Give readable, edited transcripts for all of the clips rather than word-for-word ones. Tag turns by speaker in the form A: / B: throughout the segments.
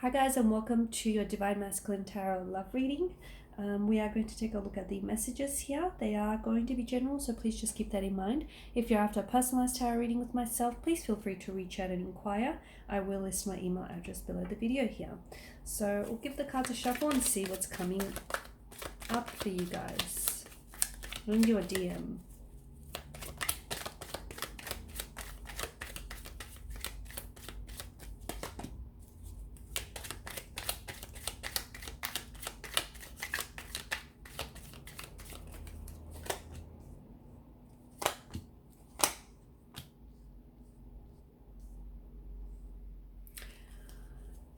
A: Hi guys, and welcome to your Divine Masculine Tarot love reading. We are going to take a look at the messages here. They are going to be general, so please just keep that in mind. If you're after a personalized tarot reading with myself, please feel free to reach out and inquire. I will list my email address below the video here. So we'll give the cards a shuffle and see what's coming up for you guys in your DM.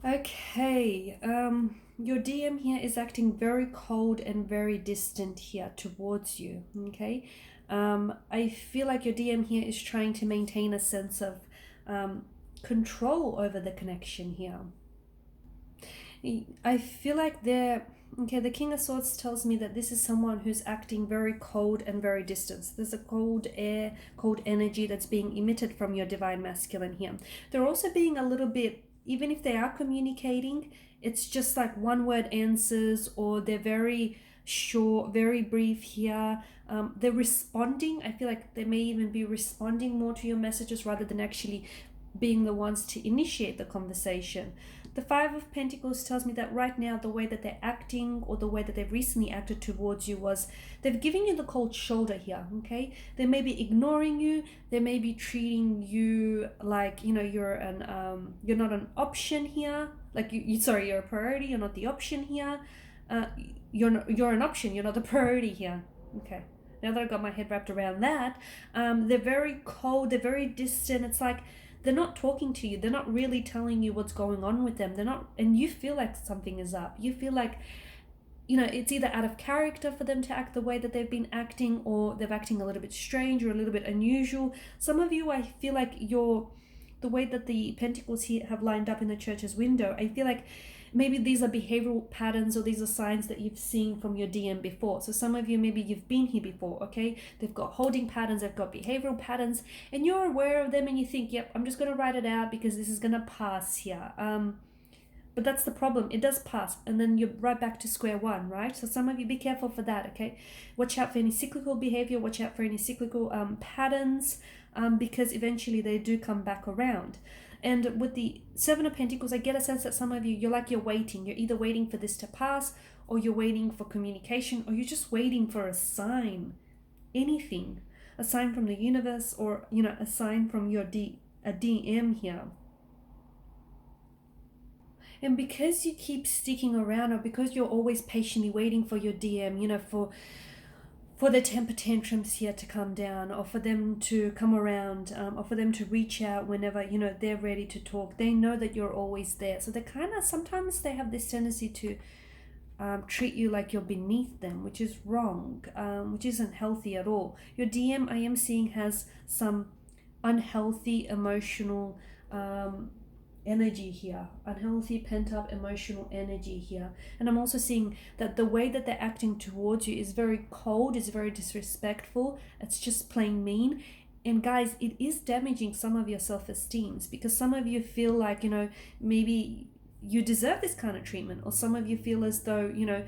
A: Okay, your DM here is acting very cold and very distant here towards you, okay? I feel like your DM here is trying to maintain a sense of control over the connection here. I feel like the King of Swords tells me that this is someone who's acting very cold and very distant. There's a cold air, cold energy that's being emitted from your Divine Masculine here. They're also being a little bit, even if they are communicating, it's just like one word answers, or they're very short, very brief here. They're responding. I feel like they may even be responding more to your messages rather than actually being the ones to initiate the conversation. The Five of Pentacles tells me that right now the way that they're acting, or the way that they've recently acted towards you, was they've given you the cold shoulder here, okay? They may be ignoring you. They may be treating you like, you know, you're not an option here. Like you're a priority. You're not the option here. You're an option. You're not the priority here. Okay. Now that I got my head wrapped around that, they're very cold. They're very distant. It's like they're not talking to you. They're not really telling you what's going on with them. They're not, and you feel like something is up. You feel like, you know, it's either out of character for them to act the way that they've been acting, or they're acting a little bit strange or a little bit unusual. Some of you, I feel like the way that the pentacles here have lined up in the Church's window, I feel like maybe these are behavioral patterns, or these are signs that you've seen from your DM before. So some of you, maybe you've been here before, okay? They've got holding patterns, they've got behavioral patterns, and you're aware of them, and you think, yep, I'm just going to write it out because this is going to pass here. But that's the problem. It does pass, and then you're right back to square one, right? So some of you, be careful for that, okay? Watch out for any cyclical behavior. Watch out for any cyclical patterns, because eventually they do come back around. And with the Seven of Pentacles, I get a sense that some of you, you're waiting. You're either waiting for this to pass, or you're waiting for communication, or you're just waiting for a sign. Anything. A sign from the universe, or, you know, a sign from your a DM here. And because you keep sticking around, or because you're always patiently waiting for your DM, you know, for the temper tantrums here to come down, or for them to come around, or for them to reach out whenever, you know, they're ready to talk. They know that you're always there. So they kind of, sometimes they have this tendency to treat you like you're beneath them, which is wrong, which isn't healthy at all. Your DM, I am seeing, has some unhealthy emotional energy here, unhealthy pent-up emotional energy here. And I'm also seeing that the way that they're acting towards you is very cold, is very disrespectful. It's just plain mean. And guys, it is damaging some of your self-esteem, because some of you feel like, you know, maybe you deserve this kind of treatment, or some of you feel as though, you know,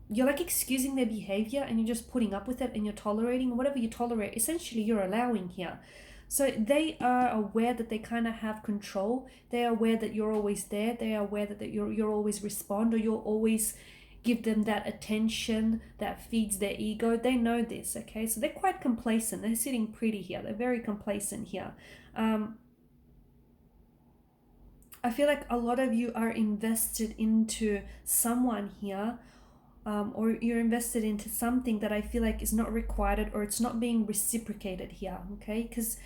A: you're like excusing their behavior, and you're just putting up with it, and you're tolerating. Whatever you tolerate, essentially you're allowing here. So they are aware that they kind of have control. They are aware that you're always there. They are aware that you're always respond, or you'll always give them that attention that feeds their ego. They know this, okay? So they're quite complacent. They're sitting pretty here. They're very complacent here. I feel like a lot of you are invested into someone here, or you're invested into something that I feel like is not requited, or it's not being reciprocated here, okay? Because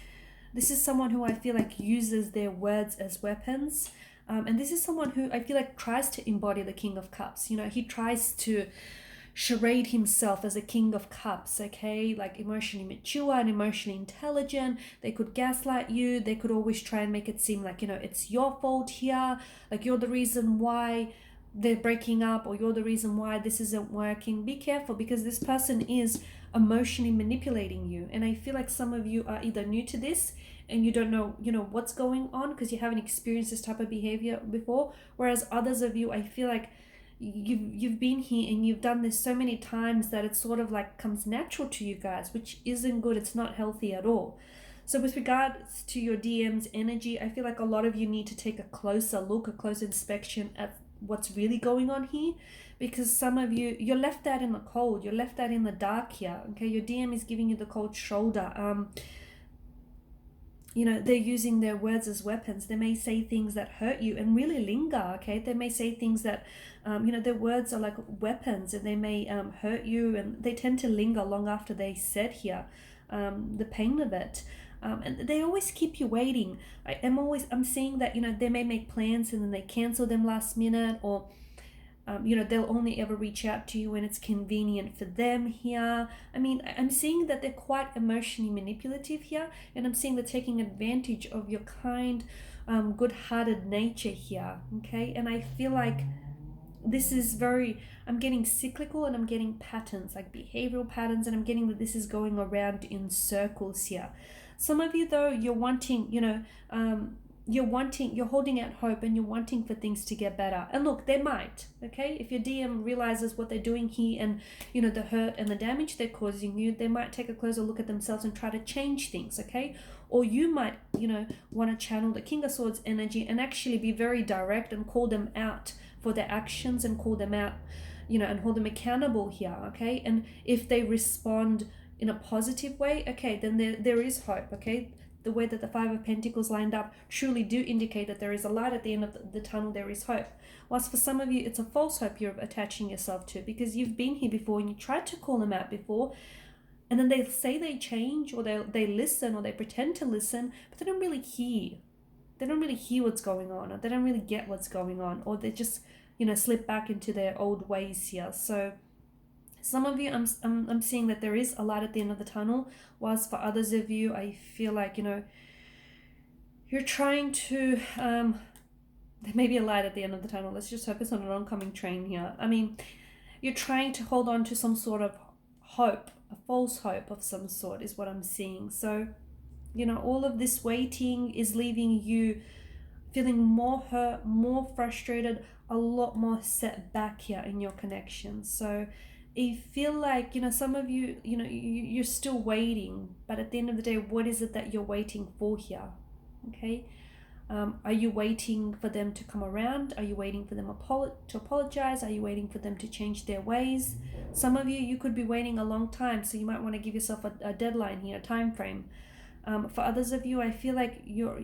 A: this is someone who I feel like uses their words as weapons. And this is someone who I feel like tries to embody the King of Cups. You know, he tries to charade himself as a King of Cups, okay? Like emotionally mature and emotionally intelligent. They could gaslight you. They could always try and make it seem like, you know, it's your fault here. Like you're the reason why they're breaking up, or you're the reason why this isn't working. Be careful, because this person is emotionally manipulating you. And I feel like some of you are either new to this, and you don't know, what's going on because you haven't experienced this type of behavior before. Whereas others of you, I feel like you've been here and you've done this so many times that it sort of like comes natural to you guys, which isn't good. It's not healthy at all. So with regards to your DM's energy, I feel like a lot of you need to take a closer look, a close inspection at what's really going on here, because some of you, you're left out in the cold, you're left out in the dark here. Okay, your DM is giving you the cold shoulder. They're using their words as weapons. They may say things that hurt you and really linger. Okay, they may say things that their words are like weapons, and they may hurt you, and they tend to linger long after they said here, the pain of it. And they always keep you waiting. I'm seeing that they may make plans and then they cancel them last minute, or they'll only ever reach out to you when it's convenient for them here. I mean, I'm seeing that they're quite emotionally manipulative here, and I'm seeing they're taking advantage of your kind, good-hearted nature here. Okay, and I feel like this is I'm getting cyclical, and I'm getting patterns, like behavioral patterns, and I'm getting that this is going around in circles here. Some of you, though, you're wanting, you're holding out hope, and you're wanting for things to get better. And look, they might, okay? If your DM realizes what they're doing here and, the hurt and the damage they're causing you, they might take a closer look at themselves and try to change things, okay? Or you might, want to channel the King of Swords energy and actually be very direct and call them out for their actions, and call them out, and hold them accountable here, okay? And if they respond in a positive way, okay, then there is hope, okay? The way that the Five of Pentacles lined up truly do indicate that there is a light at the end of the tunnel. There is hope. Whilst for some of you, it's a false hope you're attaching yourself to, because you've been here before and you tried to call them out before, and then they say they change, or they listen, or they pretend to listen, but they don't really hear. They don't really hear what's going on, or they don't really get what's going on, or they just, slip back into their old ways here. So some of you, I'm seeing that there is a light at the end of the tunnel, whilst for others of you, I feel like, you're trying to, there may be a light at the end of the tunnel. Let's just focus on an oncoming train here. I mean, you're trying to hold on to some sort of hope, a false hope of some sort is what I'm seeing. So, all of this waiting is leaving you feeling more hurt, more frustrated, a lot more set back here in your connection. So I feel like, some of you, you're still waiting, but at the end of the day, what is it that you're waiting for here? Okay. Are you waiting for them to come around? Are you waiting for them to apologize? Are you waiting for them to change their ways? Some of you could be waiting a long time, so you might want to give yourself a deadline here, a time frame. For others of you, I feel like you're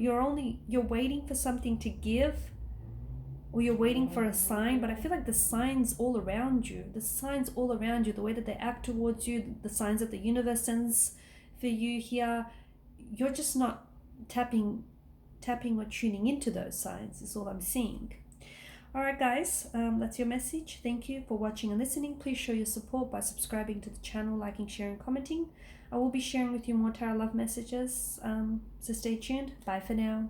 A: waiting for something to give, or you're waiting for a sign, but I feel like the signs all around you, the way that they act towards you, the signs that the universe sends for you here, you're just not tapping or tuning into those signs is all I'm seeing. All right, guys, that's your message. Thank you for watching and listening. Please show your support by subscribing to the channel, liking, sharing, commenting. I will be sharing with you more tarot love messages, so stay tuned. Bye for now.